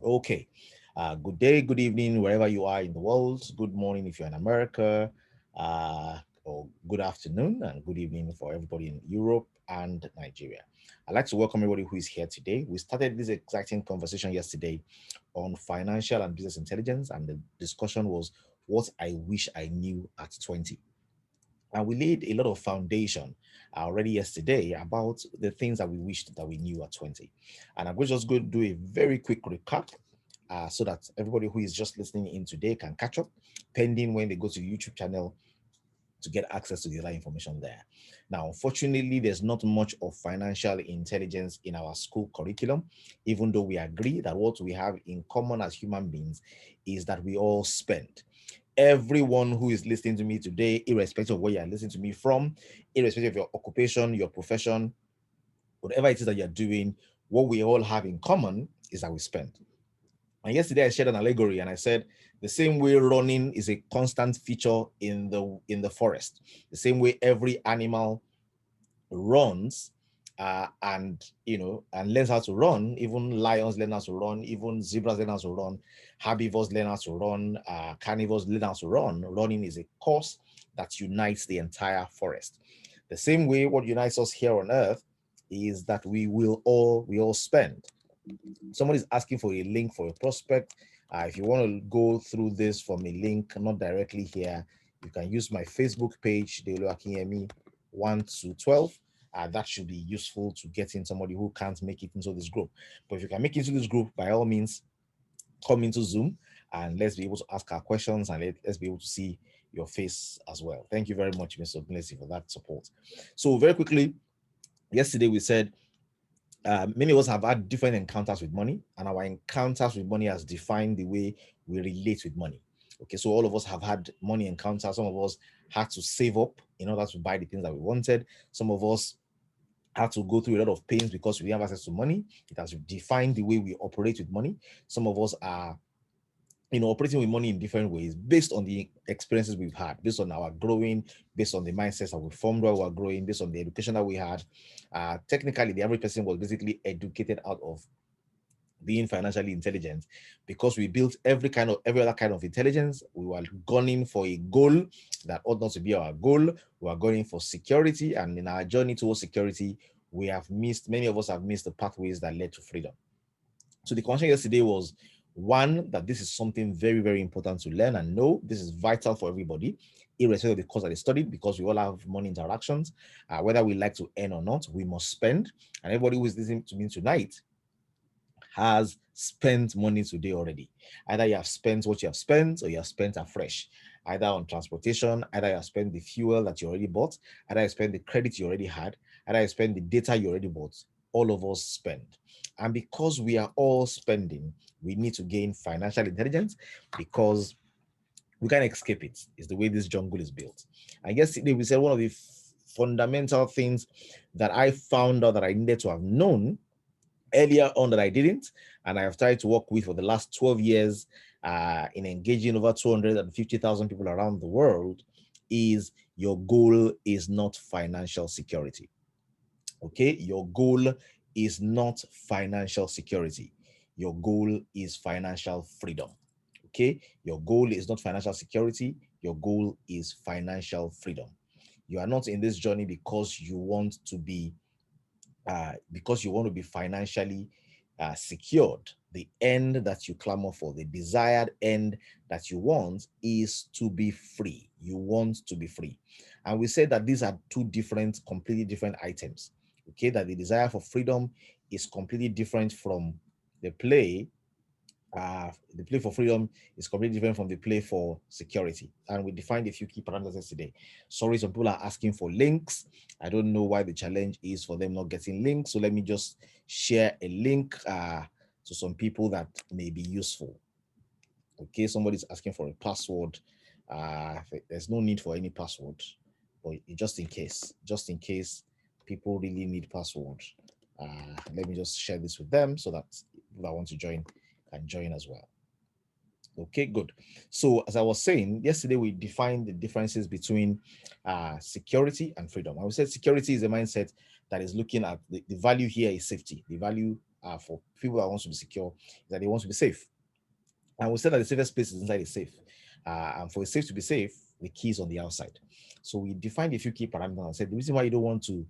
Okay. Good day, good evening, wherever you are in the world. Good morning if you're in America, or good afternoon and good evening for everybody in Europe and Nigeria. I'd like to welcome everybody who is here today. We started this exciting conversation yesterday on financial and business intelligence, and the discussion was what I wish I knew at 20. And we laid a lot of foundation already yesterday about the things that we wished that we knew at 20. And I'm going to just go do a very quick recap so that everybody who is just listening in today can catch up, pending when they go to the YouTube channel to get access to the other information there. Now, unfortunately, there's not much of financial intelligence in our school curriculum, even though we agree that what we have in common as human beings is that we all spend. Everyone who is listening to me today, irrespective of where you're listening to me from, irrespective of your occupation, your profession, whatever it is that you're doing, what we all have in common is that we spend. And yesterday I shared an allegory and I said the same way running is a constant feature in the forest, the same way every animal runs and learns how to run. Even lions learn how to run, even zebras learn how to run, herbivores learn how to run, carnivores learn how to run. Running is a course that unites the entire forest. The same way what unites us here on earth is that we all spend. Somebody's asking for a link for a prospect. If you want to go through this from a link, not directly here, you can use my Facebook page, Deolo Akinyemi 1 to 12. That should be useful to get in somebody who can't make it into this group. But if you can make it into this group, by all means, come into Zoom and let's be able to ask our questions and let's be able to see your face as well. Thank you very much, Mr. Ogunlesi, for that support. So very quickly, yesterday we said many of us have had different encounters with money, and our encounters with money has defined the way we relate with money. Okay, so all of us have had money encounters. Some of us had to save up in order to buy the things that we wanted. Some of us had to go through a lot of pains because we have access to money. It has defined the way we operate with money. Some of us are operating with money in different ways based on the experiences we've had, based on our growing, based on the mindsets that we formed while we were growing, based on the education that we had. Technically, the average person was basically educated out of being financially intelligent because we built every other kind of intelligence. We were gunning for a goal that ought not to be our goal. We are gunning for security, and in our journey towards security, many of us have missed the pathways that led to freedom. So the conversation yesterday was one, that this is something very, very important to learn and know. This is vital for everybody, irrespective of the course that they studied, because we all have money interactions. Whether we like to earn or not, we must spend. And everybody who is listening to me tonight has spent money today already. Either you have spent what you have spent or you have spent afresh, either on transportation, either you have spent the fuel that you already bought, either you spent the credit you already had, either you spent the data you already bought. All of us spend. And because we are all spending, we need to gain financial intelligence because we can't escape it. It's the way this jungle is built. And yesterday we said one of the fundamental things that I found out that I needed to have known earlier on that I didn't, and I have tried to work with for the last 12 years in engaging over 250,000 people around the world, is your goal is not financial security. Okay, your goal is not financial security. Your goal is financial freedom. Okay, your goal is not financial security. Your goal is financial freedom. You are not in this journey because you want to be financially secured. The end that you clamor for, the desired end that you want, is to be free. You want to be free. And we said that these are two completely different items. Okay, that the desire for freedom is completely different from the play. The play for freedom is completely different from the play for security. And we defined a few key parameters today. Sorry, some people are asking for links. I don't know why the challenge is for them not getting links. So let me just share a link to some people that may be useful. Okay, somebody's asking for a password. There's no need for any password, but just in case people really need password, let me just share this with them so that people that want to join can join as well. Okay, good. So as I was saying, yesterday we defined the differences between security and freedom. I would say security is a mindset that is looking at the value here is safety. The value for people that wants to be secure is that they want to be safe. And we said that the safest place is inside a safe. And for a safe to be safe, the key is on the outside. So we defined a few key parameters and said the reason why you don't want to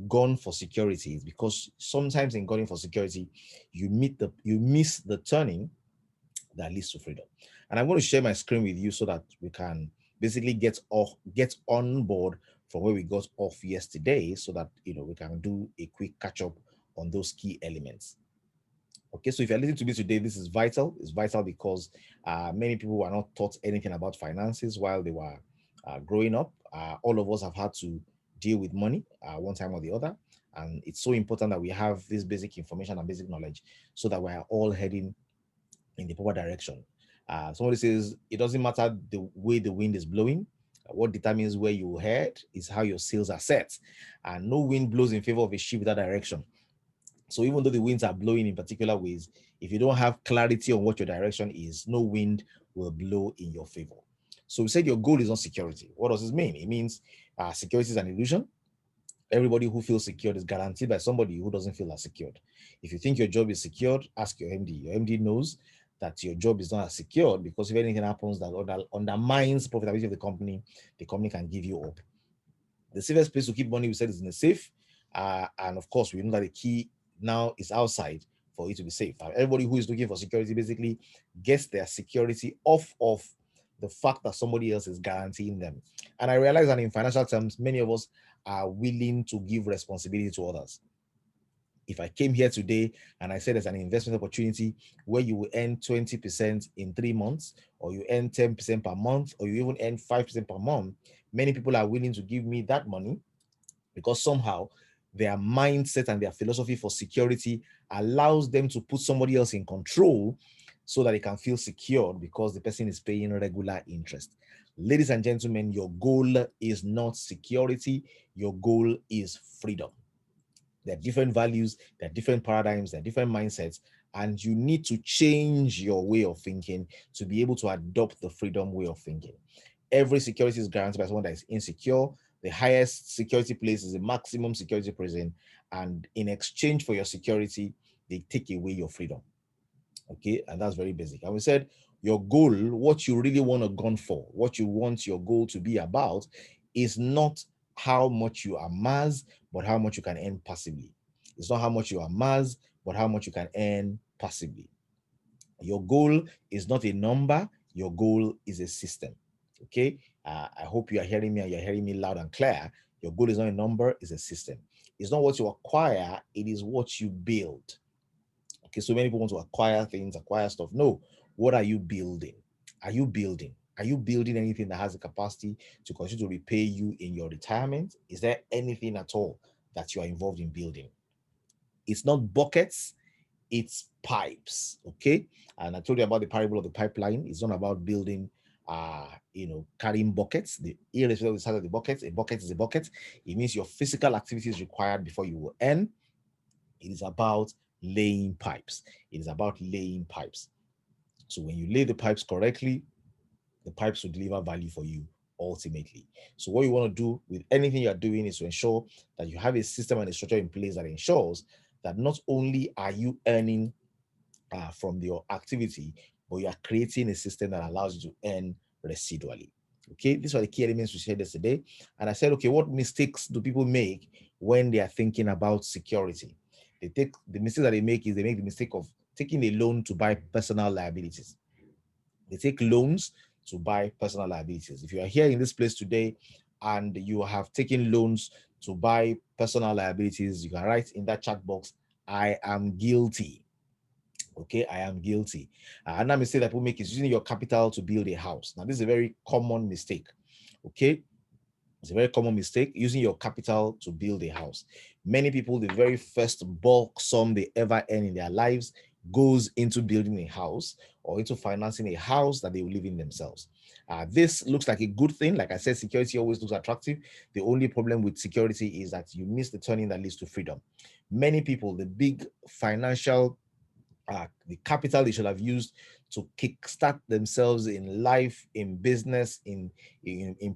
gun for security is because sometimes in gunning for security, you miss the turning that leads to freedom. And I'm going to share my screen with you so that we can basically get on board from where we got off yesterday, so that we can do a quick catch up on those key elements. Okay, so if you're listening to me today, this is vital. It's vital because many people were not taught anything about finances while they were growing up. All of us have had to deal with money one time or the other. And it's so important that we have this basic information and basic knowledge so that we are all heading in the proper direction. Somebody says it doesn't matter the way the wind is blowing. What determines where you head is how your sails are set. And no wind blows in favor of a ship with that direction. So even though the winds are blowing in particular ways, if you don't have clarity on what your direction is, no wind will blow in your favor. So we said your goal is not security. What does this mean? It means security is an illusion. Everybody who feels secured is guaranteed by somebody who doesn't feel as secured. If you think your job is secured, ask your MD. Your MD knows that your job is not as secured, because if anything happens that undermines profitability of the company can give you up. The safest place to keep money, we said, is in a safe. And of course, we know that the key now is outside for it to be safe. Everybody who is looking for security basically gets their security off of the fact that somebody else is guaranteeing them. And I realize that in financial terms, many of us are willing to give responsibility to others. If I came here today and I said there's an investment opportunity where you will earn 20% in 3 months, or you earn 10% per month, or you even earn 5% per month, many people are willing to give me that money, because somehow their mindset and their philosophy for security allows them to put somebody else in control so that they can feel secured because the person is paying regular interest. Ladies and gentlemen, your goal is not security, your goal is freedom. There are different values, there are different paradigms, there are different mindsets, and you need to change your way of thinking to be able to adopt the freedom way of thinking. Every security is guaranteed by someone that is insecure. The highest security place is the maximum security prison, and in exchange for your security, they take away your freedom. Okay, and that's very basic. And we said your goal, what you really want to gun for, what you want your goal to be about, is not how much you amass, but how much you can earn passively. It's not how much you amass, but how much you can earn passively. Your goal is not a number, your goal is a system. Okay, I hope you are hearing me and you're hearing me loud and clear. Your goal is not a number, it's a system. It's not what you acquire, it is what you build. Okay, so many people want to acquire things, acquire stuff. No, what are you building? Are you building? Are you building anything that has the capacity to continue to repay you in your retirement? Is there anything at all that you are involved in building? It's not buckets, it's pipes. Okay, and I told you about the parable of the pipeline. It's not about building carrying buckets. The irrespective of the size of the bucket, a bucket is a bucket. It means your physical activity is required before you will earn. It is about laying pipes. It is about laying pipes. So when you lay the pipes correctly, the pipes will deliver value for you ultimately. So what you want to do with anything you're doing is to ensure that you have a system and a structure in place that ensures that not only are you earning from your activity, but you are creating a system that allows you to earn residually. Okay, these are the key elements we shared yesterday. And I said, okay, what mistakes do people make when they are thinking about security? The mistake that they make is they make the mistake of taking a loan to buy personal liabilities. They take loans to buy personal liabilities. If you are here in this place today and you have taken loans to buy personal liabilities, you can write in that chat box, I am guilty. Okay, I am guilty. Another mistake that people make is using your capital to build a house. Now, this is a very common mistake. Okay, it's a very common mistake, using your capital to build a house. Many people, the very first bulk sum they ever earn in their lives goes into building a house or into financing a house that they will live in themselves. This looks like a good thing. Like I said, security always looks attractive. The only problem with security is that you miss the turning that leads to freedom. Many people, the big financial the capital they should have used to kickstart themselves in life, in business, in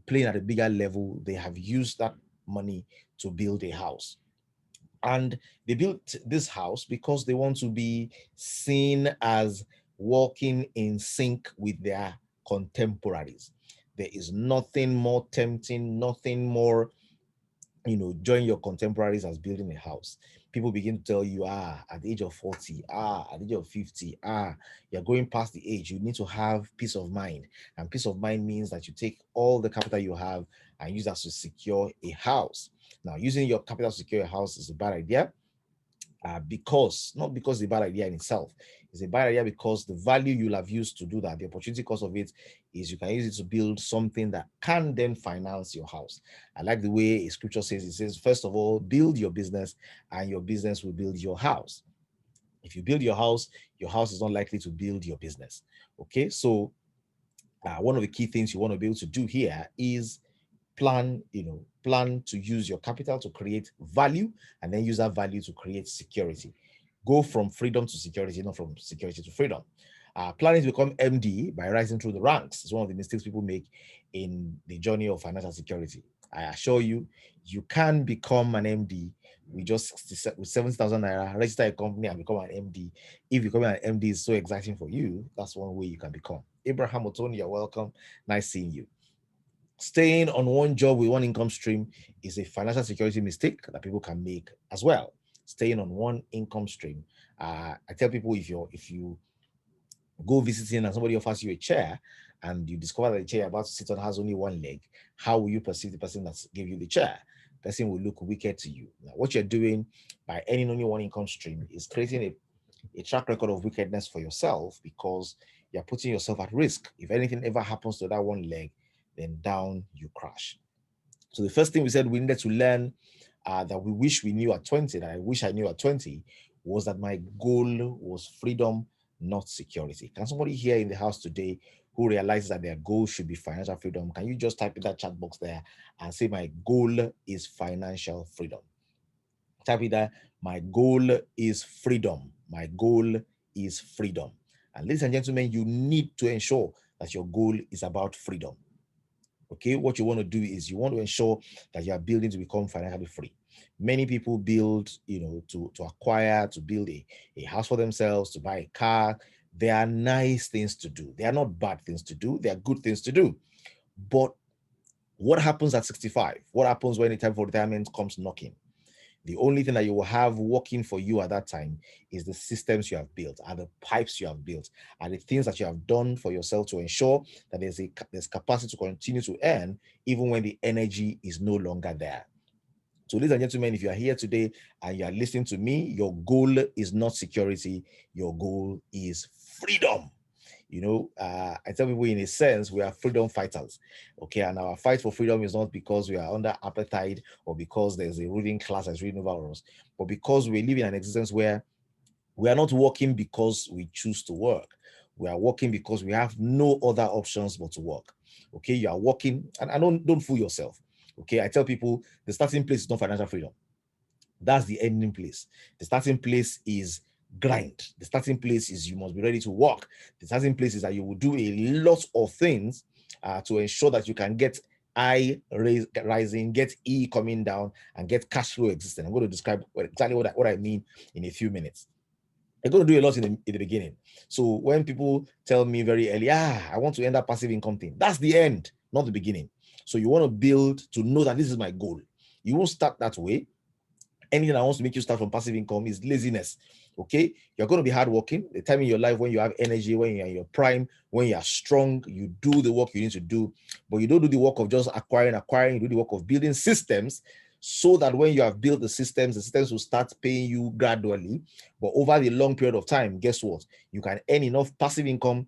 playing at a bigger level, they have used that money to build a house. And they built this house because they want to be seen as walking in sync with their contemporaries. There is nothing more tempting, nothing more, join your contemporaries as building a house. People begin to tell you, at the age of 40, at the age of 50, you're going past the age. You need to have peace of mind. And peace of mind means that you take all the capital you have and use that to secure a house. Now, using your capital to secure a house is a bad idea, because not because it's a bad idea in itself. It's a bad idea because the value you'll have used to do that, the opportunity cost of it, is you can use it to build something that can then finance your house. I like the way a scripture says, it says, first of all, build your business and your business will build your house. If you build your house is not likely to build your business. Okay, so one of the key things you want to be able to do here is plan to use your capital to create value, and then use that value to create security. Go from freedom to security, not from security to freedom. Planning to become MD by rising through the ranks is one of the mistakes people make in the journey of financial security. I assure you, you can become an MD with just 70,000 naira, register a company and become an MD. If becoming an MD is so exciting for you, that's one way you can become. Abraham Otoni, you're welcome. Nice seeing you. Staying on one job with one income stream is a financial security mistake that people can make as well. Staying on one income stream. I tell people, if you go visiting and somebody offers you a chair and you discover that the chair you're about to sit on has only one leg, how will you perceive the person that gave you the chair? The person will look wicked to you. Now, what you're doing by earning only one income stream is creating a track record of wickedness for yourself, because you're putting yourself at risk. If anything ever happens to that one leg, then down you crash. So the first thing we said we needed to learn, that we wish we knew at 20, that I wish I knew at 20, was that my goal was freedom, not security. Can somebody here in the house today who realizes that their goal should be financial freedom, can you just type in that chat box there and say, my goal is financial freedom? Type in that, my goal is freedom. My goal is freedom. And ladies and gentlemen, you need to ensure that your goal is about freedom. Okay, what you want to do is you want to ensure that you are building to become financially free. Many people build, to acquire, to build a house for themselves, to buy a car. They are nice things to do. They are not bad things to do. They are good things to do. But what happens at 65? What happens when the time for retirement comes knocking? The only thing that you will have working for you at that time is the systems you have built, are the pipes you have built, are the things that you have done for yourself to ensure that there's capacity to continue to earn even when the energy is no longer there. So, ladies and gentlemen, if you are here today and you are listening to me, your goal is not security, your goal is freedom. I tell people, in a sense, we are freedom fighters. Okay, and our fight for freedom is not because we are under apartheid or because there's a ruling class that's ruling over us, but because we live in an existence where we are not working because we choose to work. We are working because we have no other options but to work. Okay, you are working, and don't fool yourself. Okay, I tell people the starting place is not financial freedom. That's the ending place. The starting place is grind. The starting place is you must be ready to work. The starting place is that you will do a lot of things to ensure that you can get I rising, get E coming down, and get cash flow existing. I'm going to describe exactly what I mean in a few minutes. I'm going to do a lot in the beginning. So when people tell me very early, I want to end up passive income thing, that's the end, not the beginning. So you want to build to know that this is my goal. You won't start that way. Anything that wants to make you start from passive income is laziness. Okay, you're going to be hardworking. The time in your life when you have energy, when you're in your prime, when you are strong, you do the work you need to do, but you don't do the work of just acquiring. You do the work of building systems, so that when you have built the systems will start paying you gradually. But over the long period of time, guess what? You can earn enough passive income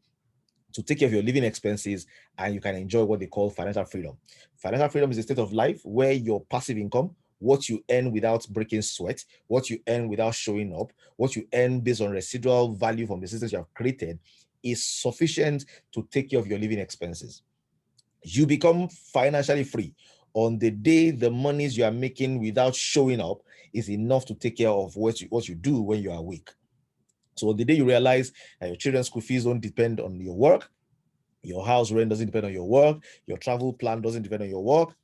to take care of your living expenses, and you can enjoy what they call financial freedom. Financial freedom is a state of life where your passive income, what you earn without breaking sweat, what you earn without showing up, what you earn based on residual value from the systems you have created, is sufficient to take care of your living expenses. You become financially free on the day the monies you are making without showing up is enough to take care of what you do when you are weak. So the day you realize that your children's school fees don't depend on your work, your house rent doesn't depend on your work, your travel plan doesn't depend on your work,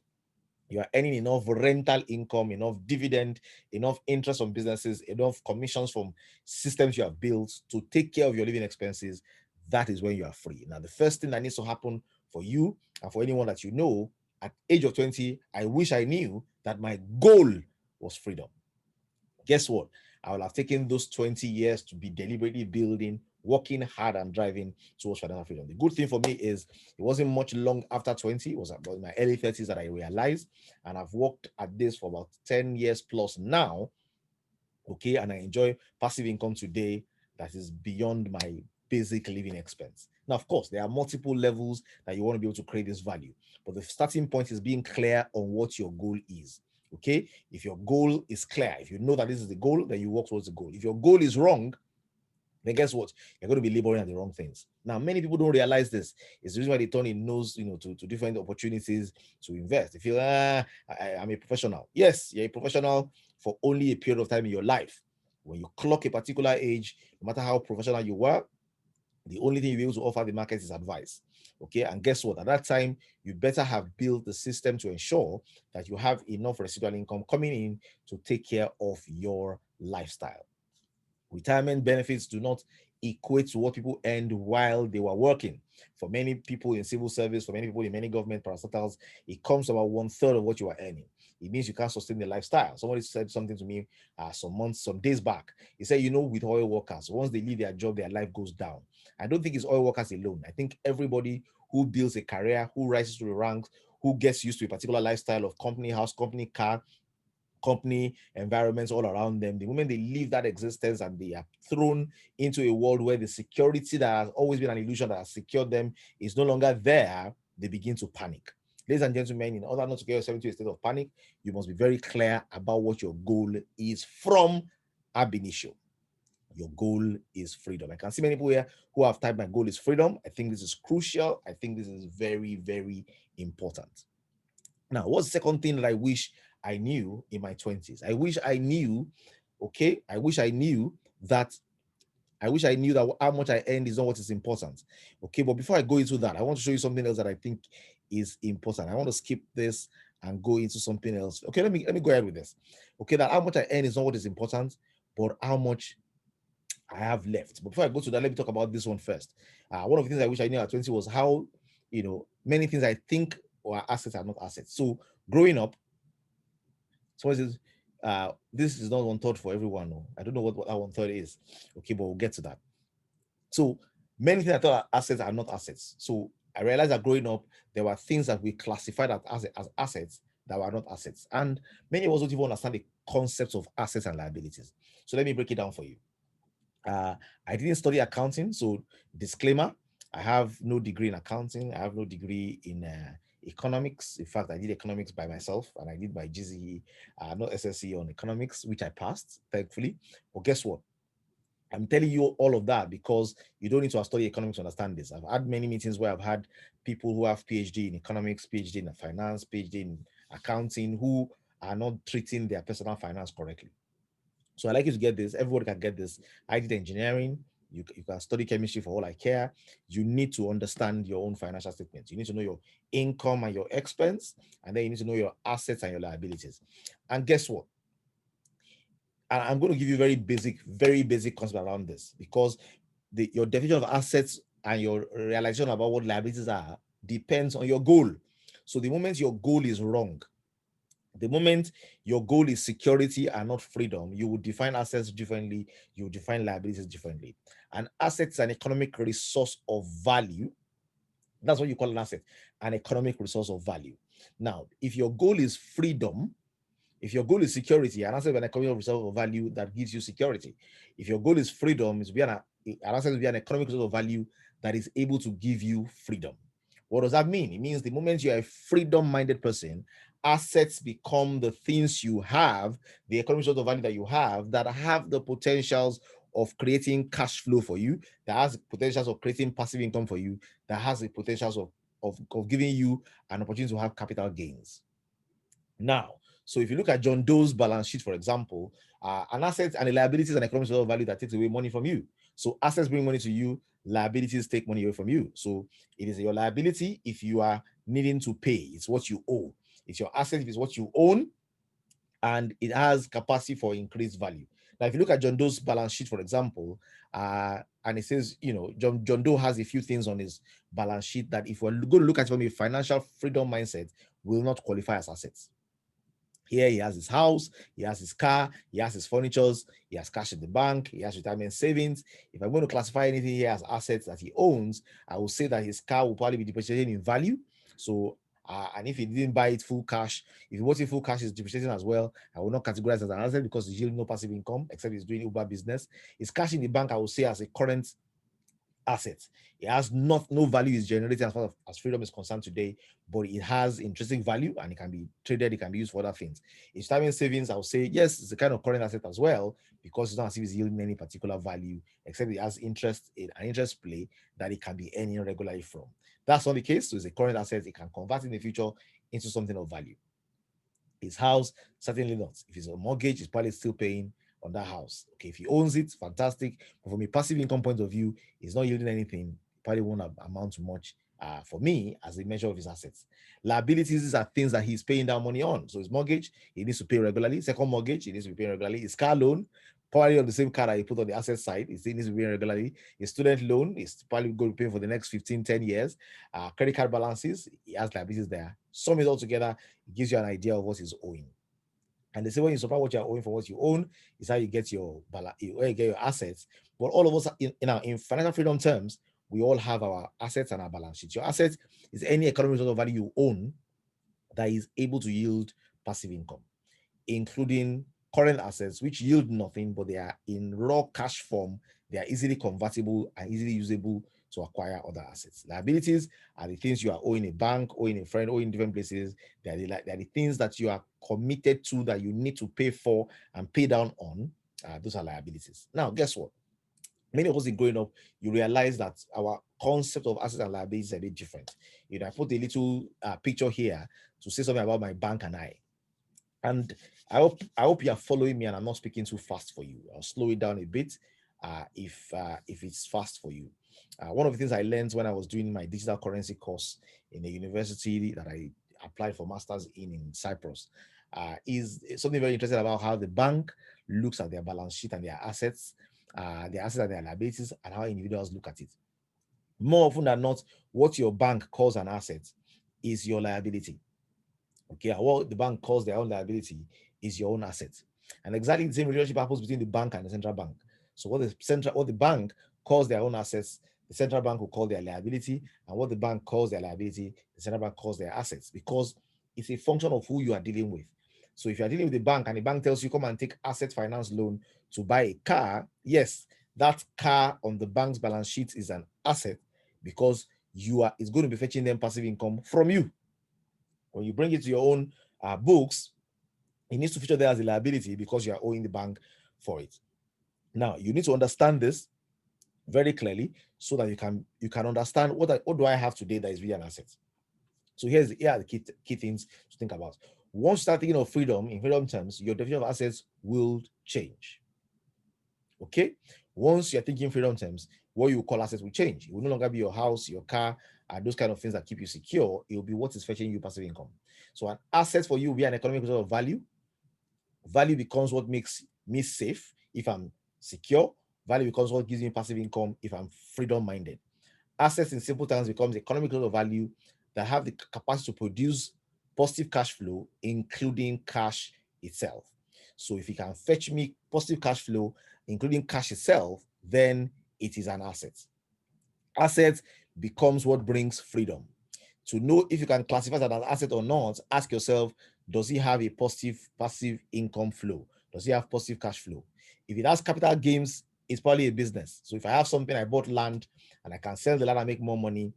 You are earning enough rental income, enough dividend, enough interest on businesses, enough commissions from systems you have built to take care of your living expenses. That is when you are free. Now, the first thing that needs to happen for you and for anyone that you know at age of 20, I wish I knew that my goal was freedom. Guess what? I will have taken those 20 years to be deliberately building, working hard and driving towards financial freedom. The good thing for me is it wasn't much long after 20, it was about my early 30s that I realized, and I've worked at this for about 10 years plus now. Okay, and I enjoy passive income today that is beyond my basic living expense. Now, of course, there are multiple levels that you want to be able to create this value, but the starting point is being clear on what your goal is. Okay, if your goal is clear, if you know that this is the goal, then you work towards the goal. If your goal is wrong, then guess what? You're going to be laboring at the wrong things. Now, many people don't realize this. It's the reason why they turn in nose, to different opportunities to invest. They feel, I'm a professional. Yes, you're a professional for only a period of time in your life. When you clock a particular age, no matter how professional you were, the only thing you'll be able to offer the market is advice. Okay. And guess what? At that time, you better have built the system to ensure that you have enough residual income coming in to take care of your lifestyle. Retirement benefits do not equate to what people earned while they were working. For many people in civil service, for many people in many government parastatals, it comes about 1/3 of what you are earning. It means you can't sustain the lifestyle. Somebody said something to me some days back. He said, with oil workers, once they leave their job, their life goes down. I don't think it's oil workers alone. I think everybody who builds a career, who rises to the ranks, who gets used to a particular lifestyle of company house, company car, company environments all around them, the moment they leave that existence and they are thrown into a world where the security that has always been an illusion that has secured them is no longer there, they begin to panic. Ladies and gentlemen, in order not to get yourself into a state of panic, you must be very clear about what your goal is from ab initio. Your goal is freedom. I can see many people here who have typed, my goal is freedom. I think this is crucial. I think this is very, very important. Now, what's the second thing that I wish I knew in my 20s? I wish I knew, okay, I wish I knew that how much I earned is not what is important. Okay, but before I go into that, I want to show you something else that I think is important. I want to skip this and go into something else. Okay, let me go ahead with this. Okay, that how much I earn is not what is important, but how much I have left. But before I go to that, let me talk about this one first. One of the things I wish I knew at 20 was how, many things I think were assets are not assets. So growing up, someone says, this is not 1/3 for everyone. No. I don't know what that 1/3 is. Okay, but we'll get to that. So many things I thought are assets are not assets. So I realized that growing up, there were things that we classified as assets that were not assets. And many of us don't even understand the concepts of assets and liabilities. So let me break it down for you. I didn't study accounting, so disclaimer: I have no degree in accounting. I have no degree in economics. In fact, I did economics by myself, and I did my GCE, not SSC on economics, which I passed, thankfully. But guess what? I'm telling you all of that because you don't need to have studied economics to understand this. I've had many meetings where I've had people who have PhD in economics, PhD in finance, PhD in accounting, who are not treating their personal finance correctly. So I like you to get this. Everybody can get this. I did engineering. You can study chemistry for all I care. You need to understand your own financial statements. You need to know your income and your expense, and then you need to know your assets and your liabilities. And guess what? I'm going to give you very basic concept around this because your definition of assets and your realization about what liabilities are depends on your goal. So the moment your goal is wrong, the moment your goal is security and not freedom, you will define assets differently, you will define liabilities differently. An asset is an economic resource of value. That's what you call an asset, an economic resource of value. Now, if your goal is freedom, if your goal is security, an asset is an economic resource of value that gives you security. If your goal is freedom, an asset will be an economic resource of value that is able to give you freedom. What does that mean? It means the moment you're a freedom-minded person, assets become the things you have, the economic resource of value that you that have the potentials of creating cash flow for you, that has the potentials of creating passive income for you, that has the potentials of giving you an opportunity to have capital gains. Now, so if you look at John Doe's balance sheet, for example, an asset and a liability is an economic resource of value that takes away money from you. So assets bring money to you, liabilities take money away from you. So it is your liability if you are needing to pay. It's what you owe. It's your asset if it's what you own, and it has capacity for increased value. Now, if you look at John Doe's balance sheet, for example, and it says, John Doe has a few things on his balance sheet that, if we're going to look at it from a financial freedom mindset, will not qualify as assets. Here he has his house, he has his car, he has his furnitures, he has cash in the bank, he has retirement savings. If I'm going to classify anything here as assets that he owns, I will say that his car will probably be depreciating in value. So, and if he didn't buy it full cash, if he bought it full cash, it's depreciating as well. I will not categorize as an asset because he's yielding no passive income except he's doing Uber business. His cash in the bank, I will say, as a current asset. It has no value is generated as far as freedom is concerned today, but it has intrinsic value and it can be traded, it can be used for other things. Its retirement savings, I would say, yes, it's a kind of current asset as well, because it's not as if it's yielding any particular value, except it has interest in an interest play that it can be earning regularly from. That's not the case. So it's a current asset, it can convert in the future into something of value. His house, certainly not. If it's a mortgage, he's probably still paying on that house. Okay, if he owns it, fantastic. But from a passive income point of view, it's not yielding anything. Probably won't amount to much for me as a measure of his assets. Liabilities are things that he's paying down money on. So his mortgage, he needs to pay regularly. Second mortgage, he needs to be paying regularly. His car loan, probably on the same car that he put on the asset side, he still needs to be paying regularly. His student loan is probably going to pay for the next 15, 10 years. Credit card balances, he has liabilities there. Sum it all together, it gives you an idea of what he's owing. And they say when you supply what you're owing for what you own is how you get your where you get your assets. But all of us in financial freedom terms, we all have our assets and our balance sheets. Your asset is any economic result of value you own that is able to yield passive income, including current assets which yield nothing, but they are in raw cash form. They are easily convertible and easily usable to acquire other assets. Liabilities are the things you are owing a bank, owing a friend, owing different places. They are the things that you are committed to, that you need to pay for and pay down on. Those are liabilities. Now, guess what? Many of us in growing up, you realize that our concept of assets and liabilities is a bit different. I put a little picture here to say something about my bank and I. And I hope you are following me and I'm not speaking too fast for you. I'll slow it down a bit if it's fast for you. One of the things I learned when I was doing my digital currency course in a university that I applied for masters in Cyprus is something very interesting about how the bank looks at their balance sheet and their assets and their liabilities, and how individuals look at it. More often than not, what your bank calls an asset is your liability. Okay, and what the bank calls their own liability is your own asset. And exactly the same relationship happens between the bank and the central bank. So what the bank calls their own assets, the central bank will call their liability, and what the bank calls their liability, the central bank calls their assets, because it's a function of who you are dealing with. So if you are dealing with the bank and the bank tells you come and take asset finance loan to buy a car, yes, that car on the bank's balance sheet is an asset, because it's going to be fetching them passive income from you. When you bring it to your own books, it needs to feature there as a liability because you are owing the bank for it. Now, you need to understand this very clearly so that you can understand what do I have today that is really an asset. So here are the key things to think about. Once you start thinking of freedom in freedom terms, your definition of assets will change. Okay? Once you're thinking freedom terms, what you call assets will change. It will no longer be your house, your car, and those kind of things that keep you secure. It will be what is fetching you passive income. So an asset for you will be an economic result of value. Value becomes what makes me safe if I'm secure. Value becomes what gives me passive income if I'm freedom minded. Assets in simple terms becomes economic result of value that have the capacity to produce positive cash flow, including cash itself. So if it can fetch me positive cash flow, including cash itself, then it is an asset. Asset becomes what brings freedom. To know if you can classify that as an asset or not, ask yourself, does it have a positive passive income flow? Does it have positive cash flow? If it has capital gains, it's probably a business. So if I have something, I bought land and I can sell the land and make more money,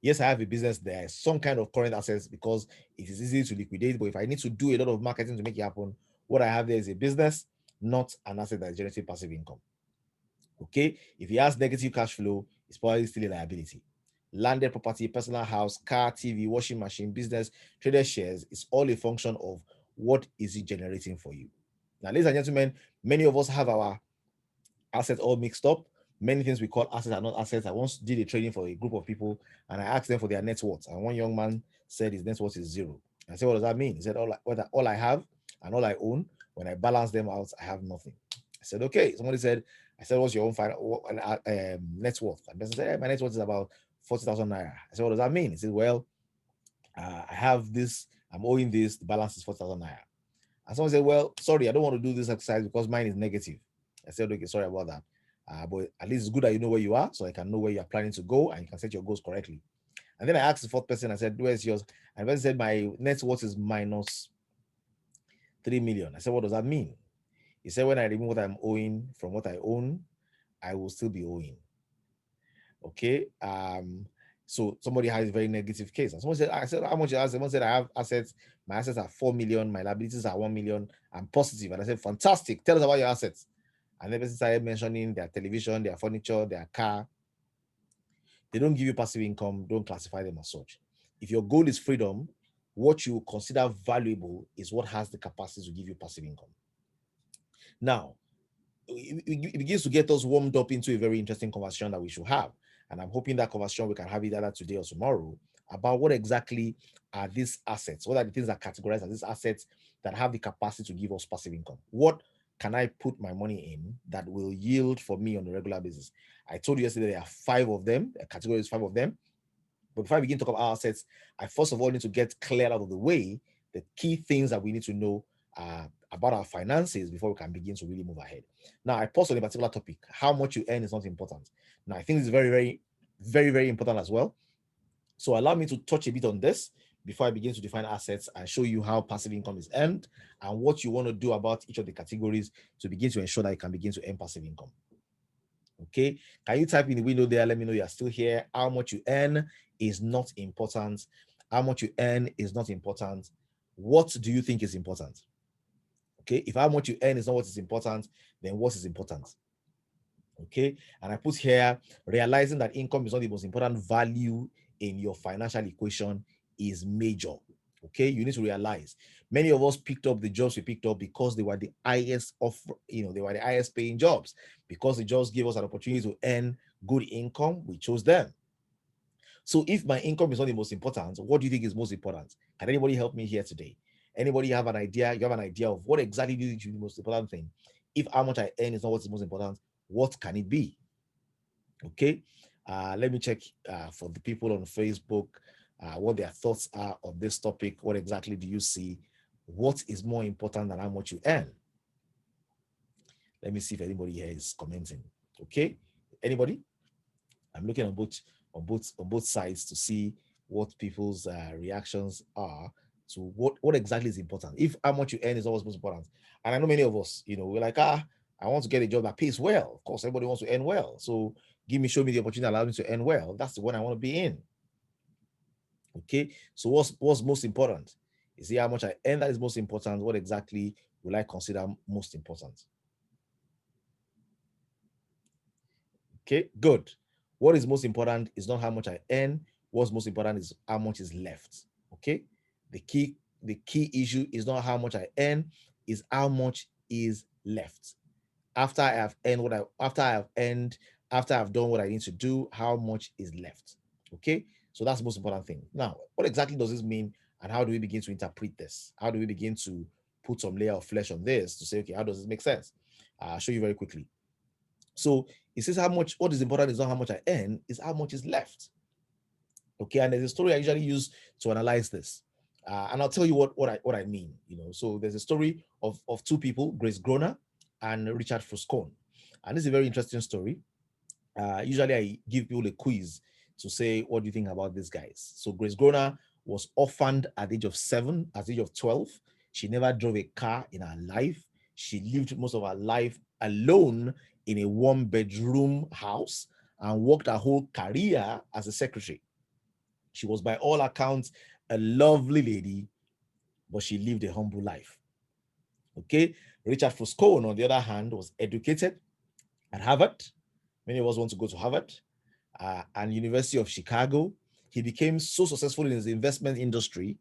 yes, I have a business there, some kind of current assets because it is easy to liquidate. But if I need to do a lot of marketing to make it happen, what I have there is a business, not an asset that is generating passive income. Okay, if he has negative cash flow, it's probably still a liability. Landed property, personal house, car, TV, washing machine, business, traded shares, it's all a function of what is it generating for you. Now, ladies and gentlemen, many of us have our assets all mixed up. Many things we call assets are not assets. I once did a training for a group of people and I asked them for their net worth. And one young man said his net worth is zero. I said, what does that mean? He said, all I have and all I own, when I balance them out, I have nothing. I said, okay. Somebody said, I said, what's your own net worth? And the person said, my net worth is about 40,000 naira. I said, what does that mean? He said, well, I have this, I'm owing this, the balance is 40,000 naira. And someone said, well, sorry, I don't want to do this exercise because mine is negative. I said, okay, sorry about that. But at least it's good that you know where you are so I can know where you are planning to go and you can set your goals correctly. And then I asked the fourth person, I said, where's yours? And the person said, my net worth is minus 3 million. I said, what does that mean? He said, when I remove what I'm owing from what I own, I will still be owing. Okay. So somebody has a very negative case. And someone said, I said, how much you have? Someone said, I have assets. My assets are 4 million. My liabilities are 1 million. I'm positive. And I said, fantastic. Tell us about your assets. And the person started mentioning their television, their furniture, their car. They don't give you passive income. Don't classify them as such. If your goal is freedom, what you consider valuable is what has the capacity to give you passive income. Now, it begins to get us warmed up into a very interesting conversation that we should have. And I'm hoping that conversation we can have it either today or tomorrow about what exactly are these assets? What are the things that categorize as these assets that have the capacity to give us passive income? What can I put my money in that will yield for me on a regular basis? I told you yesterday there are 5 of them, a category is 5 of them. But before I begin to talk about assets, I first of all need to get clear out of the way the key things that we need to know about our finances before we can begin to really move ahead. Now, I paused on a particular topic. How much you earn is not important. Now, I think it's very, very, very, very important as well. So allow me to touch a bit on this before I begin to define assets and show you how passive income is earned and what you want to do about each of the categories to begin to ensure that you can begin to earn passive income. Okay, can you type in the window there? Let me know you are still here. How much you earn is not important. How much you earn is not important. What do you think is important? Okay, if how much you earn is not what is important, then what is important? Okay, and I put here realizing that income is not the most important value in your financial equation is major. Okay, you need to realize many of us picked up the jobs we picked up because they were the highest they were the highest paying jobs, because the jobs gave us an opportunity to earn good income. We chose them. So if my income is not the most important, what do you think is most important? Can anybody help me here today? Anybody have an idea? You have an idea of what exactly do you think is the most important thing? If how much I earn is not what's most important, what can it be? Okay, let me check for the people on Facebook what their thoughts are on this topic. What exactly do you see? What is more important than how much you earn? Let me see if anybody here is commenting. Okay, anybody? I'm looking on both sides to see what people's reactions are to what exactly is important. If how much you earn is always most important, and I know many of us, we're like, I want to get a job that pays well. Of course, everybody wants to earn well. So show me the opportunity that allows me to earn well. That's the one I want to be in. Okay. So what's most important? You see how much I earn that is most important. What exactly will I consider most important? Okay, good. What is most important is not how much I earn. What's most important is how much is left. Okay. The key issue is not how much I earn, is how much is left. After I have earned after I've done what I need to do, how much is left. Okay. So that's the most important thing. Now, what exactly does this mean? And how do we begin to interpret this? How do we begin to put some layer of flesh on this to say, okay, how does this make sense? I'll show you very quickly. So it says what is important is not how much I earn, is how much is left. Okay, and there's a story I usually use to analyze this. And I'll tell you what I mean. So there's a story of 2 people, Grace Groner and Richard Fuscone. And this is a very interesting story. Usually I give people a quiz to say, what do you think about these guys? So Grace Groner was orphaned at the age of 7, at the age of 12. She never drove a car in her life. She lived most of her life alone in a 1-bedroom house and worked her whole career as a secretary. She was by all accounts a lovely lady, but she lived a humble life. Okay. Richard Fuscone, on the other hand, was educated at Harvard. Many of us want to go to Harvard and University of Chicago. He became so successful in his investment industry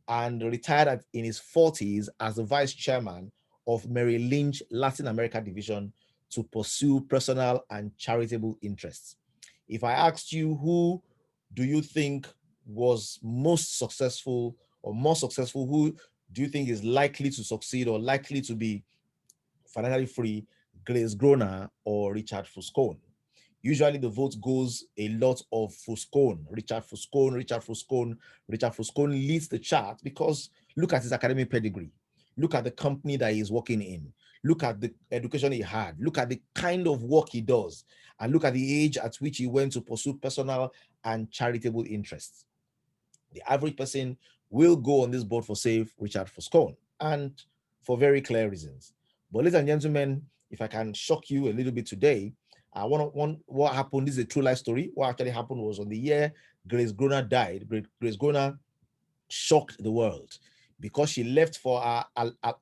and retired in his 40s as the vice chairman of Merrill Lynch Latin America division to pursue personal and charitable interests. If I asked you, who do you think was most successful or more successful, who do you think is likely to succeed or likely to be financially free, Grace Groner or Richard Fuscone? Usually the vote goes a lot of Fuscone, Richard Fuscone, Richard Fuscone. Richard Fuscone leads the chart because look at his academic pedigree. Look at the company that he's working in. Look at the education he had. Look at the kind of work he does. And look at the age at which he went to pursue personal and charitable interests. The average person will go on this board for safe Richard Fuscone, and for very clear reasons. But ladies and gentlemen, if I can shock you a little bit today, what happened, this is a true life story. What actually happened was on the year Grace Groner died, Grace Groner shocked the world because she left for her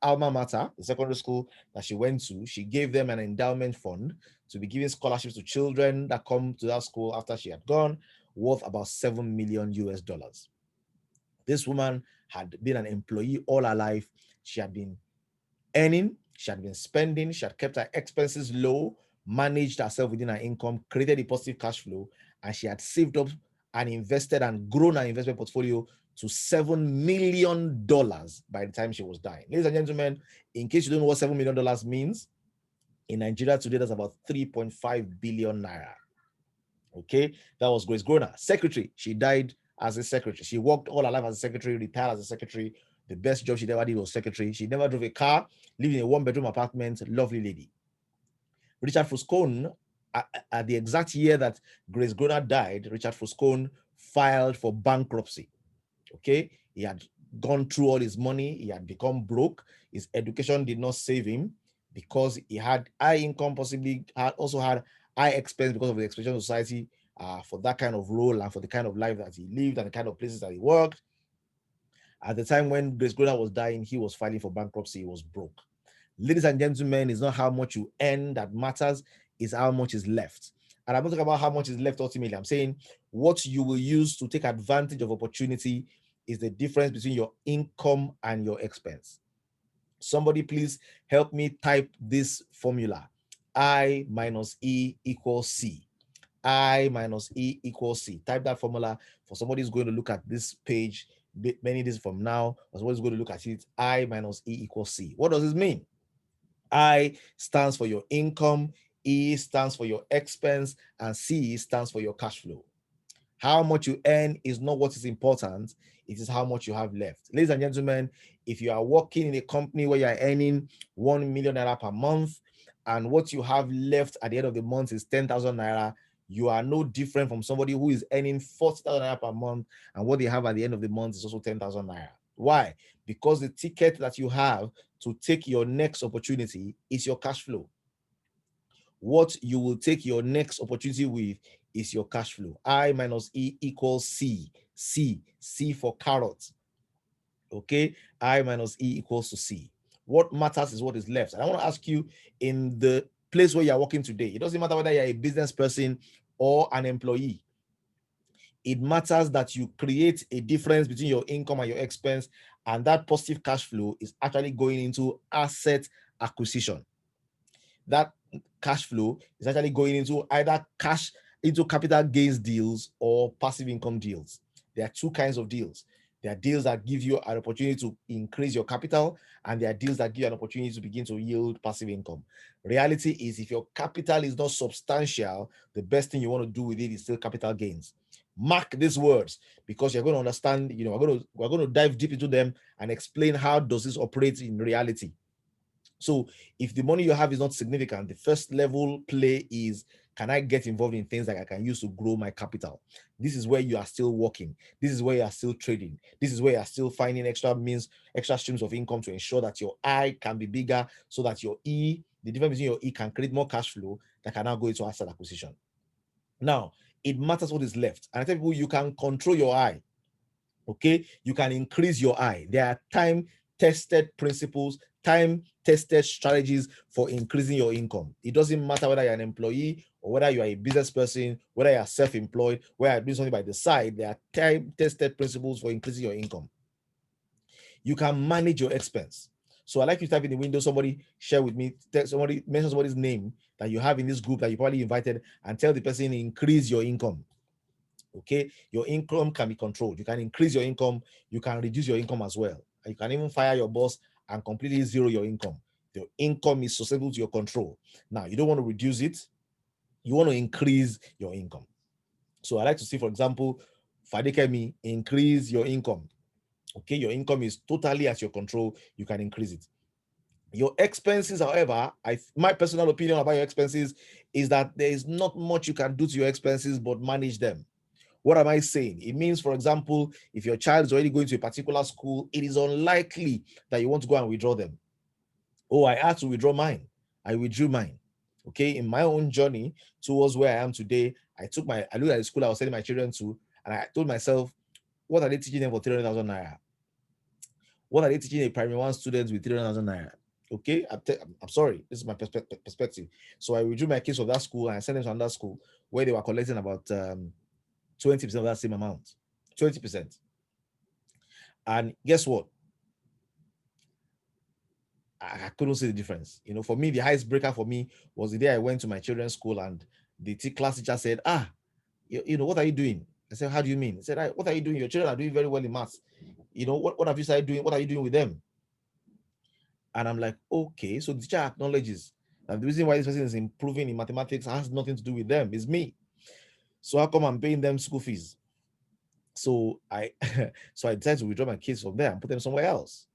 alma mater, the secondary school that she went to. She gave them an endowment fund to be giving scholarships to children that come to that school after she had gone, worth about $7 million US. This woman had been an employee all her life. She had been earning, she had been spending, she had kept her expenses low, managed herself within her income, created a positive cash flow, and she had saved up and invested and grown her investment portfolio to $7 million by the time she was dying. Ladies and gentlemen, in case you don't know what $7 million means, in Nigeria today, that's about 3.5 billion naira. Okay, that was Grace Groner. Secretary, she died as a secretary. She worked all her life as a secretary, retired as a secretary. The best job she ever did was secretary. She never drove a car, lived in a one-bedroom apartment, lovely lady. Richard Fuscone, at the exact year that Grace Groner died, Richard Fuscone filed for bankruptcy. Okay, he had gone through all his money, he had become broke. His education did not save him because he had high income, possibly also had high expense because of the expectation of society for that kind of role and for the kind of life that he lived and the kind of places that he worked. At the time when Grace Groner was dying, he was filing for bankruptcy, he was broke. Ladies and gentlemen, it's not how much you earn that matters, it's how much is left. And I'm not talking about how much is left ultimately. I'm saying what you will use to take advantage of opportunity is the difference between your income and your expense. Somebody please help me type this formula. I minus E equals C. I minus E equals C. Type that formula for somebody who's going to look at this page many days from now, or somebody's going to look at it. I minus E equals C. What does this mean? I stands for your income, E stands for your expense, and C stands for your cash flow. How much you earn is not what is important, it is how much you have left. Ladies and gentlemen, if you are working in a company where you are earning 1 million naira per month, and what you have left at the end of the month is 10,000 naira, you are no different from somebody who is earning 40,000 naira per month, and what they have at the end of the month is also 10,000 naira. Why? Because the ticket that you have to take your next opportunity is your cash flow. What you will take your next opportunity with is your cash flow. I minus E equals C. C for carrot. Okay, I minus E equals to C. What matters is what is left. And I want to ask you, in the place where you're working today, it doesn't matter whether you're a business person or an employee. It matters that you create a difference between your income and your expense, and that positive cash flow is actually going into asset acquisition. That cash flow is actually going into either into capital gains deals or passive income deals. There are two kinds of deals. There are deals that give you an opportunity to increase your capital, and there are deals that give you an opportunity to begin to yield passive income. Reality is, if your capital is not substantial, the best thing you want to do with it is still capital gains. Mark these words, because you're going to understand, we're going to dive deep into them and explain how does this operate in reality. So if the money you have is not significant, the first level play is, can I get involved in things that I can use to grow my capital? This is where you are still working. This is where you are still trading. This is where you are still finding extra streams of income to ensure that your I can be bigger, so that your E, the difference between your E, can create more cash flow that can now go into asset acquisition. Now, it matters what is left. And I tell people, you can control your I. Okay, you can increase your I. There are time-tested principles, time-tested strategies for increasing your income. It doesn't matter whether you're an employee or whether you are a business person, whether you're self-employed, whether you're doing something by the side. There are time-tested principles for increasing your income. You can manage your expense. So I like you to type in the window, somebody share with me, mention somebody's name that you have in this group that you probably invited, and tell the person, increase your income. Okay, your income can be controlled. You can increase your income, you can reduce your income as well. You can even fire your boss and completely zero your income. The income is susceptible to your control. Now, you don't want to reduce it, you want to increase your income. So I like to see, for example, Fadekemi, increase your income. Okay, your income is totally at your control. You can increase it. Your expenses, however, my personal opinion about your expenses is that there is not much you can do to your expenses but manage them. What am I saying? It means, for example, if your child is already going to a particular school, it is unlikely that you want to go and withdraw them. Oh, I had to withdraw mine. I withdrew mine. Okay, in my own journey towards where I am today, I looked at the school I was sending my children to, and I told myself, what are they teaching them for 300,000 naira? What are they teaching a primary one student with 300,000 naira? Okay, I'm sorry, this is my perspective. So I withdrew my kids from that school and I sent them to another school where they were collecting about 20% of that same amount. 20%. And guess what? I couldn't see the difference. For me, the highest breaker for me was the day I went to my children's school and the class teacher said, what are you doing? I said, how do you mean? He said, what are you doing? Your children are doing very well in maths. What have you started doing? What are you doing with them? And I'm like, okay, so the teacher acknowledges that the reason why this person is improving in mathematics has nothing to do with them, it's me. So how come I'm paying them school fees? So I so I decided to withdraw my kids from there and put them somewhere else.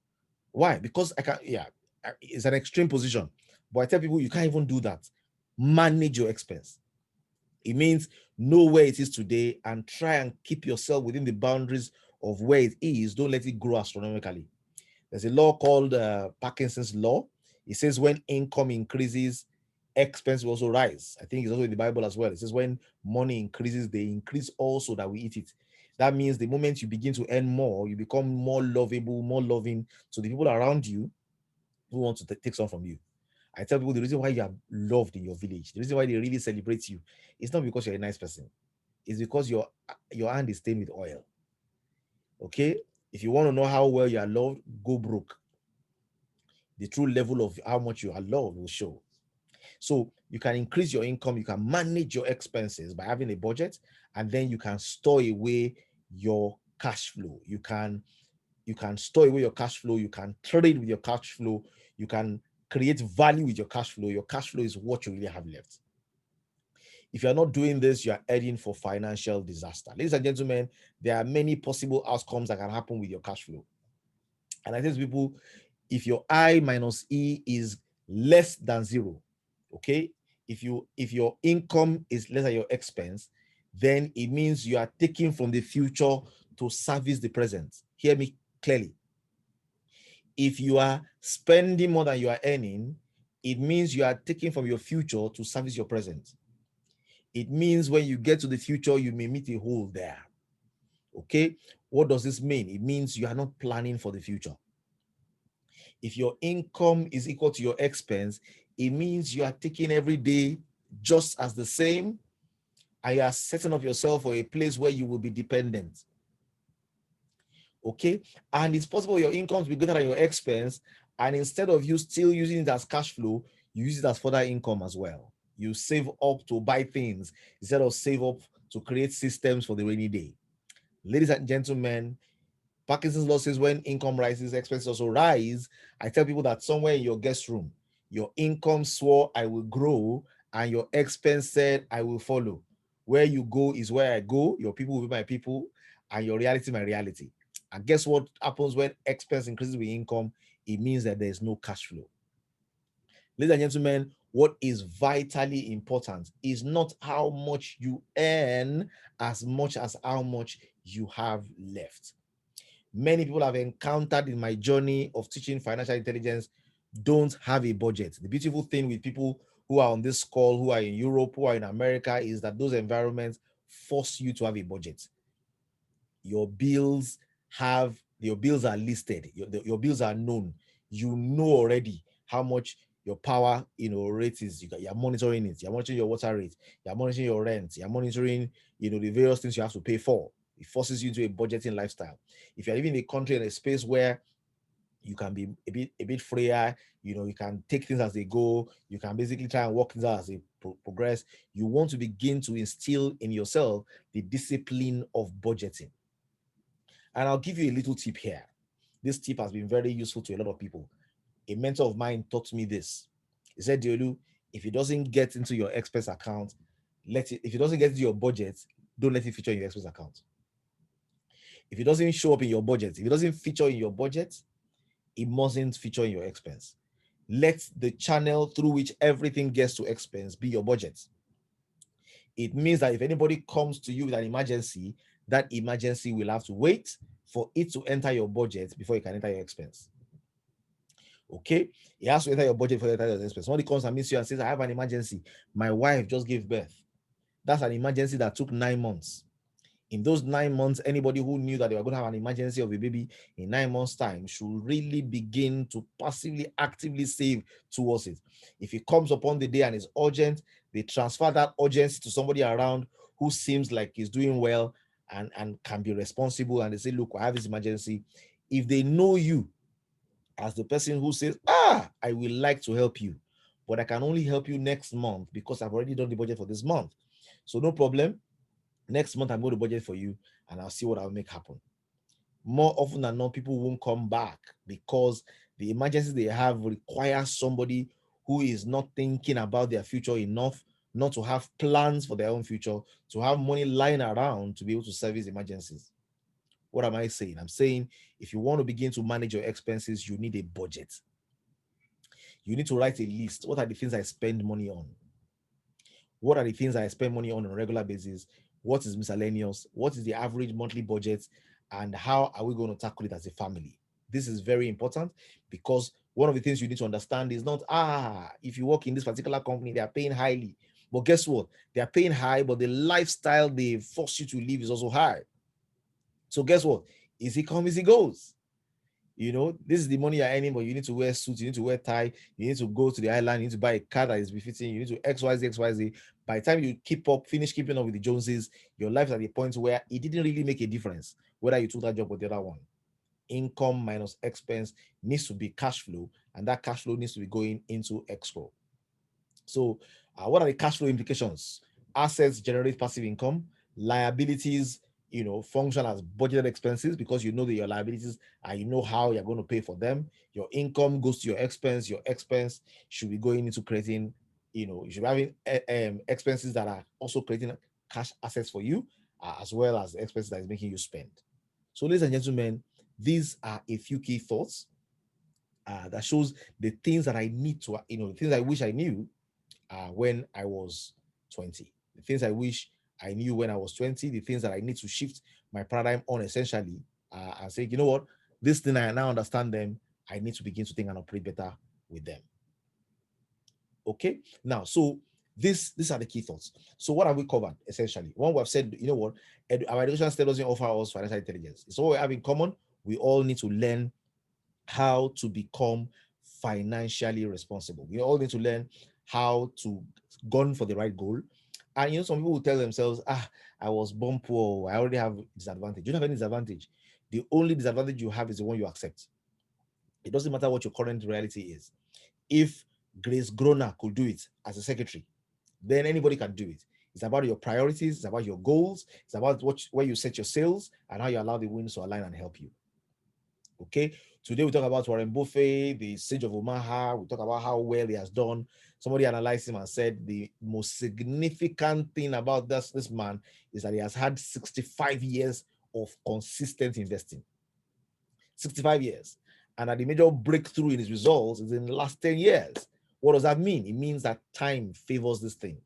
Why? Because I can't, yeah, it's an extreme position. But I tell people you can't even do that. Manage your expense. It means know where it is today and try and keep yourself within the boundaries of where it is. Don't let it grow astronomically. There's a law called Parkinson's law. It says when income increases, expense will also rise. I think it's also in the Bible as well. It says when money increases, they increase also that we eat it. That means the moment you begin to earn more, you become more lovable, more loving to the people around you who want to take some from you. I tell people the reason why you are loved in your village, the reason why they really celebrate you, it's not because you're a nice person. It's because your hand is stained with oil. Okay? If you want to know how well you are loved, go broke. The true level of how much you are loved will show. So you can increase your income, you can manage your expenses by having a budget, and then you can store away your cash flow. You can store away your cash flow, you can trade with your cash flow, you can create value with your cash flow. Your cash flow is what you really have left. If you're not doing this, you are heading for financial disaster. Ladies and gentlemen, there are many possible outcomes that can happen with your cash flow. And I tell people, if your I minus E is less than zero, okay, if your income is less than your expense, then it means you are taking from the future to service the present. Hear me clearly. If you are spending more than you are earning, it means you are taking from your future to service your present. It means when you get to the future, you may meet a hole there. Okay, what does this mean? It means you are not planning for the future. If your income is equal to your expense, it means you are taking every day just as the same, and you are setting up yourself for a place where you will be dependent. Okay, and it's possible your income will be greater than your expense, and instead of you still using it as cash flow, you use it as further income as well. You save up to buy things instead of save up to create systems for the rainy day. Ladies and gentlemen, Parkinson's law says when income rises, expenses also rise. I tell people that somewhere in your guest room, your income swore I will grow, and your expense said I will follow. Where you go is where I go. Your people will be my people, and your reality my reality. And guess what happens when expense increases with income? It means that there is no cash flow. Ladies and gentlemen, what is vitally important is not how much you earn as much as how much you have left. Many people I've encountered in my journey of teaching financial intelligence don't have a budget. The beautiful thing with people who are on this call, who are in Europe, who are in America, is that those environments force you to have a budget. Your bills your bills are listed, your bills are known. You know already how much your power rate is. You're monitoring it, you're monitoring your water rate, you're monitoring your rent, you're monitoring the various things you have to pay for. It forces you into a budgeting lifestyle. If you're living in a country in a space where You can be a bit freer. You can take things as they go. You can basically try and work things out as they progress. You want to begin to instill in yourself the discipline of budgeting. And I'll give you a little tip here. This tip has been very useful to a lot of people. A mentor of mine taught me this. He said, Diolu, if it doesn't get into your expense account, let it. If it doesn't get into your budget, don't let it feature in your expense account. If it doesn't show up in your budget, if it doesn't feature in your budget, it mustn't feature in your expense. Let the channel through which everything gets to expense be your budget. It means that if anybody comes to you with an emergency, that emergency will have to wait for it to enter your budget before it can enter your expense. Okay, it has to enter your budget before it enters your expense. Somebody comes and meets you and says, I have an emergency. My wife just gave birth. That's an emergency that took 9 months. In those 9 months, anybody who knew that they were going to have an emergency of a baby in 9 months' time should really begin to passively, actively save towards it. If it comes upon the day and is urgent, they transfer that urgency to somebody around who seems like he's doing well and can be responsible. And they say, look, I have this emergency. If they know you as the person who says, I will like to help you, but I can only help you next month because I've already done the budget for this month. So no problem. Next month, I'm going to budget for you and I'll see what I'll make happen. More often than not, people won't come back because the emergencies they have require somebody who is not thinking about their future enough, not to have plans for their own future, to have money lying around to be able to service emergencies. What am I saying? I'm saying if you want to begin to manage your expenses, you need a budget. You need to write a list. What are the things I spend money on? What are the things I spend money on a regular basis? What is miscellaneous? What is the average monthly budget? And how are we going to tackle it as a family? This is very important because one of the things you need to understand is not, if you work in this particular company, they are paying highly. But guess what? They are paying high, but the lifestyle they force you to live is also high. So guess what? Easy come, easy goes. This is the money you're earning, but you need to wear suits, you need to wear tie, you need to go to the island, you need to buy a car that is befitting, you need to XYZ. By the time you finish keeping up with the Joneses, your life is at the point where it didn't really make a difference whether you took that job or the other one. Income minus expense needs to be cash flow, and that cash flow needs to be going into escrow. So, what are the cash flow implications? Assets generate passive income. Liabilities, function as budgeted expenses because you know that your liabilities and you know how you're going to pay for them. Your income goes to your expense. Your expense should be going into creating, you should be having expenses that are also creating cash assets for you, as well as the expenses that is making you spend. So, ladies and gentlemen, these are a few key thoughts that shows the things that I need to, the things I wish I knew when I was 20. The things I wish I knew when I was 20, the things that I need to shift my paradigm on essentially and say, you know what, this thing I now understand them, I need to begin to think and operate better with them. Okay, now, so these are the key thoughts. So what have we covered essentially? One, we have said, you know what, our education still doesn't offer us financial intelligence. It's all we have in common. We all need to learn how to become financially responsible. We all need to learn how to gun for the right goal. And some people will tell themselves, I was born poor, I already have disadvantage. You don't have any disadvantage. The only disadvantage you have is the one you accept. It doesn't matter what your current reality is. If Grace Groner could do it as a secretary, then anybody can do it. It's about your priorities, it's about your goals, it's about where you set your sails and how you allow the winds to align and help you. Okay, today we talk about Warren Buffett, the Sage of Omaha. We talk about how well he has done. Somebody analyzed him and said the most significant thing about this man is that he has had 65 years of consistent investing. 65 years. And that the major breakthrough in his results is in the last 10 years. What does that mean? It means that time favors this thing.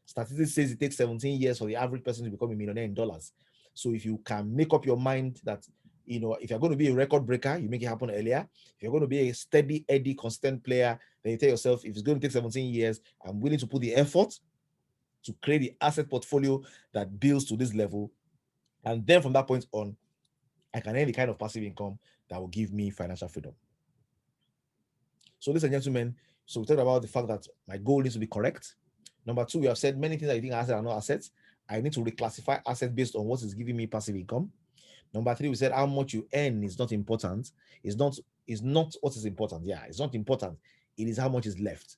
Statistics says it takes 17 years for the average person to become a millionaire in dollars. So if you can make up your mind that, if you're going to be a record breaker, you make it happen earlier. If you're going to be a steady, Eddie, constant player, then you tell yourself, if it's going to take 17 years, I'm willing to put the effort to create the asset portfolio that builds to this level. And then from that point on, I can earn the kind of passive income that will give me financial freedom. So, ladies and gentlemen, so we talked about the fact that my goal needs to be correct. Number two, we have said many things that you think assets are not assets. I need to reclassify assets based on what is giving me passive income. Number three, we said how much you earn is not important. It's not is not what is important. Yeah, it's not important. It is how much is left.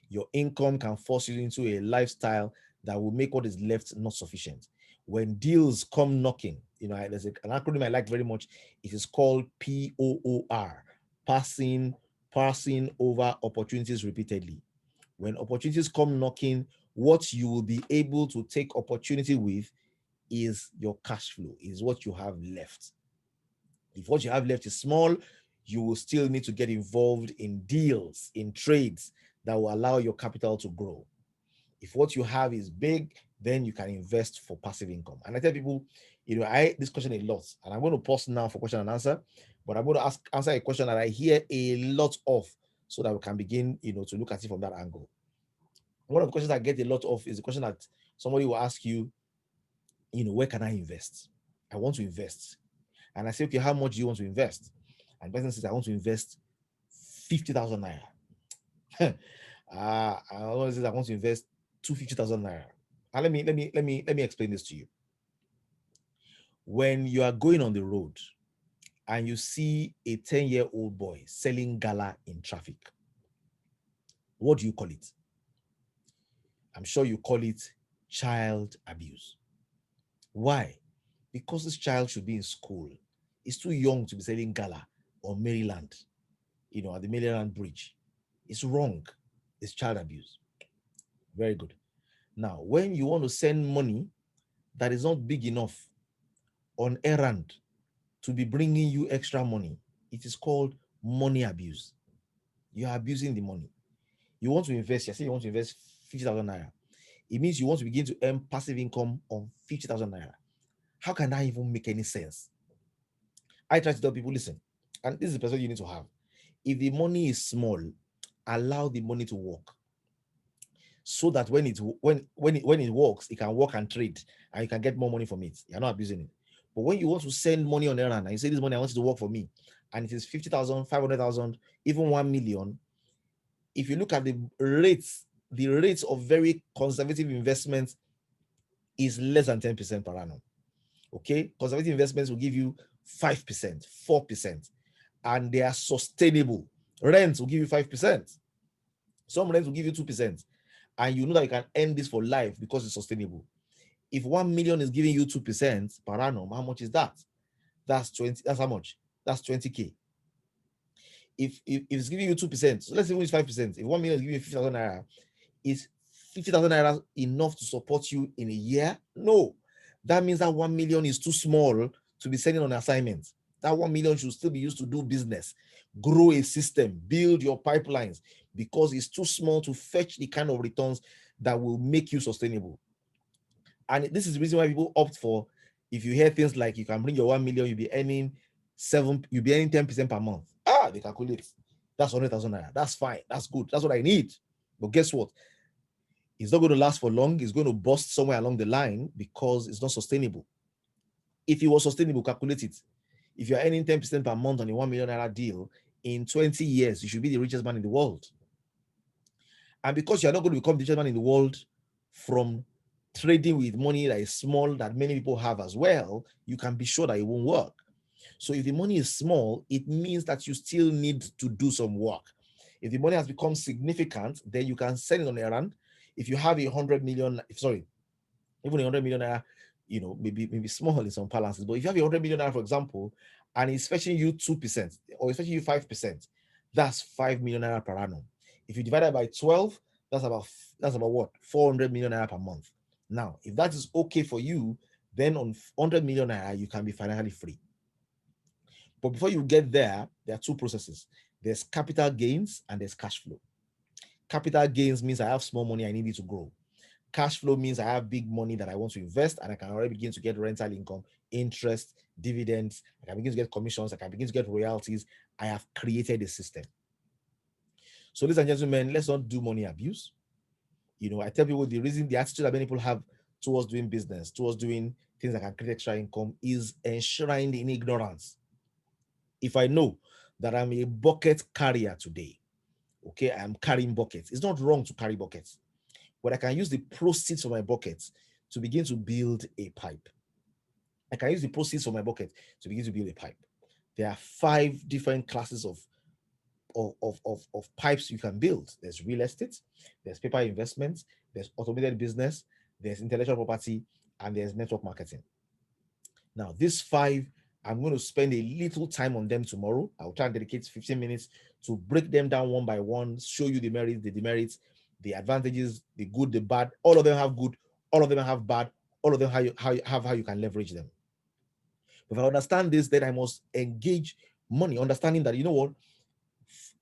Your income can force you into a lifestyle that will make what is left not sufficient. When deals come knocking, there's an acronym I like very much. It is called POOR, passing over opportunities repeatedly. When opportunities come knocking, what you will be able to take opportunity with is your cash flow, is what you have left. If what you have left is small, you will still need to get involved in deals, in trades that will allow your capital to grow. If what you have is big, then you can invest for passive income. And I tell people, I this question a lot, and I'm going to pause now for question and answer, but I'm going to answer a question that I hear a lot of, so that we can begin, to look at it from that angle. One of the questions I get a lot of is the question that somebody will ask you, where can I invest? I want to invest. And I say, okay, how much do you want to invest? And the person says, I want to invest 50,000 naira. I always say I want to invest 250,000 naira. And let me explain this to you. When you are going on the road and you see a 10-year-old boy selling gala in traffic, what do you call it? I'm sure you call it child abuse. Why? Because this child should be in school. He's too young to be selling gala on Maryland, at the Maryland Bridge. It's wrong. It's child abuse. Very good. Now, when you want to send money that is not big enough on errand to be bringing you extra money, it is called money abuse. You are abusing the money. You want to invest, you say you want to invest 50,000 naira. It means you want to begin to earn passive income on 50,000 naira. How can that even make any sense? I try to tell people, listen, and this is the person you need to have. If the money is small, allow the money to work, so that when it works, it can work and trade, and you can get more money from it. You're not abusing it. But when you want to send money on errand and you say, this money I want it to work for me, and it is 50,000, 500,000, even 1 million, if you look at the rates of very conservative investments is less than 10% per annum. Okay, conservative investments will give you 5%, 4%, and they are sustainable. Rents will give you 5%. Some rents will give you 2%, and you know that you can earn this for life because it's sustainable. If 1 million is giving you 2% per annum, how much is that? That's 20. That's how much? That's 20K. If it's giving you 2%, so let's say it's 5%. If 1 million is giving you 50,000 naira, is 50,000 naira enough to support you in a year? No. That means that 1 million is too small to be sending on assignments. That 1 million should still be used to do business, grow a system, build your pipelines, because it's too small to fetch the kind of returns that will make you sustainable. And this is the reason why people opt for, if you hear things like you can bring your 1 million, you'll be earning 10% per month. They calculate. That's 100,000 naira. That's fine. That's good. That's what I need. But guess what? It's not going to last for long. It's going to bust somewhere along the line because it's not sustainable. If it was sustainable, calculate it. If you're earning 10% per month on a 1 million naira deal, in 20 years, you should be the richest man in the world. And because you're not going to become the richest man in the world from trading with money that is small, that many people have as well, you can be sure that it won't work. So if the money is small, it means that you still need to do some work. If the money has become significant, then you can send it on errand. If you have 100 million, sorry, even 100 million naira, maybe small in some balances, but if you have 100 million naira, for example, and it's fetching you 2% or it's fetching you 5%, that's 5 million naira per annum. If you divide it by 12, that's about what? 400 million naira per month. Now, if that is okay for you, then on 100 million naira, you can be financially free. But before you get there, there are two processes. There's capital gains and there's cash flow. Capital gains means I have small money, I need it to grow. Cash flow means I have big money that I want to invest, and I can already begin to get rental income, interest, dividends. I can begin to get commissions. I can begin to get royalties. I have created a system. So, ladies and gentlemen, let's not do money abuse. I tell people the attitude that many people have towards doing business, towards doing things that can create extra income, is enshrined in ignorance. If I know that I'm a bucket carrier today, okay, I'm carrying buckets. It's not wrong to carry buckets, but I can use the proceeds of my buckets to begin to build a pipe. I can use the proceeds of my bucket to begin to build a pipe. There are 5 different classes of pipes you can build. There's real estate, there's paper investments, there's automated business, there's intellectual property, and there's network marketing. Now, these 5, I'm going to spend a little time on them tomorrow. I'll try and dedicate 15 minutes to break them down one by one, show you the merits, the demerits, the advantages, the good, the bad. All of them have good, all of them have bad, all of them how you can leverage them. If I understand this, then I must engage money, understanding that, you know what,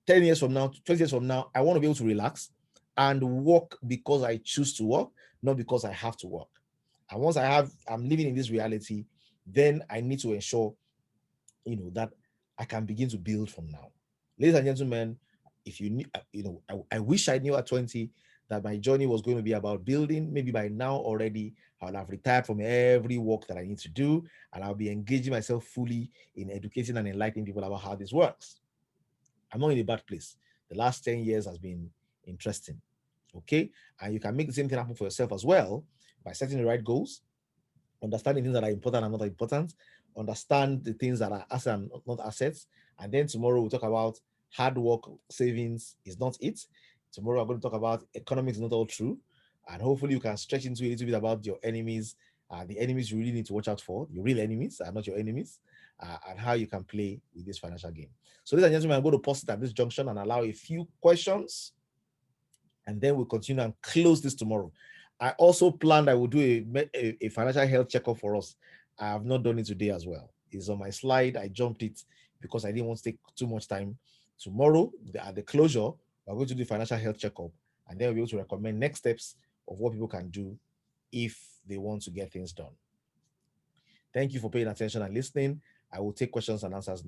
10 years from now, 20 years from now, I want to be able to relax and work because I choose to work, not because I have to work. And once I'm living in this reality, then I need to ensure, that I can begin to build from now. Ladies and gentlemen, if you need, I wish I knew at 20 that my journey was going to be about building. Maybe by now already, I would have retired from every work that I need to do, and I'll be engaging myself fully in educating and enlightening people about how this works. I'm not in a bad place. The last 10 years has been interesting. Okay. And you can make the same thing happen for yourself as well by setting the right goals, understanding things that are important and not important, understand the things that are assets and not assets. And then tomorrow we'll talk about hard work, savings is not it. Tomorrow I'm going to talk about economics is not all true. And hopefully you can stretch into a little bit about your enemies, the enemies you really need to watch out for, your real enemies are not your enemies, and how you can play with this financial game. So, ladies and gentlemen, I'm going to pause it at this junction and allow a few questions, and then we'll continue and close this tomorrow. I also planned I will do a financial health checkup for us. I have not done it today as well. It's on my slide. I jumped it because I didn't want to take too much time. Tomorrow, at the closure, we're going to do financial health checkup, and then we'll be able to recommend next steps of what people can do if they want to get things done. Thank you for paying attention and listening. I will take questions and answers now.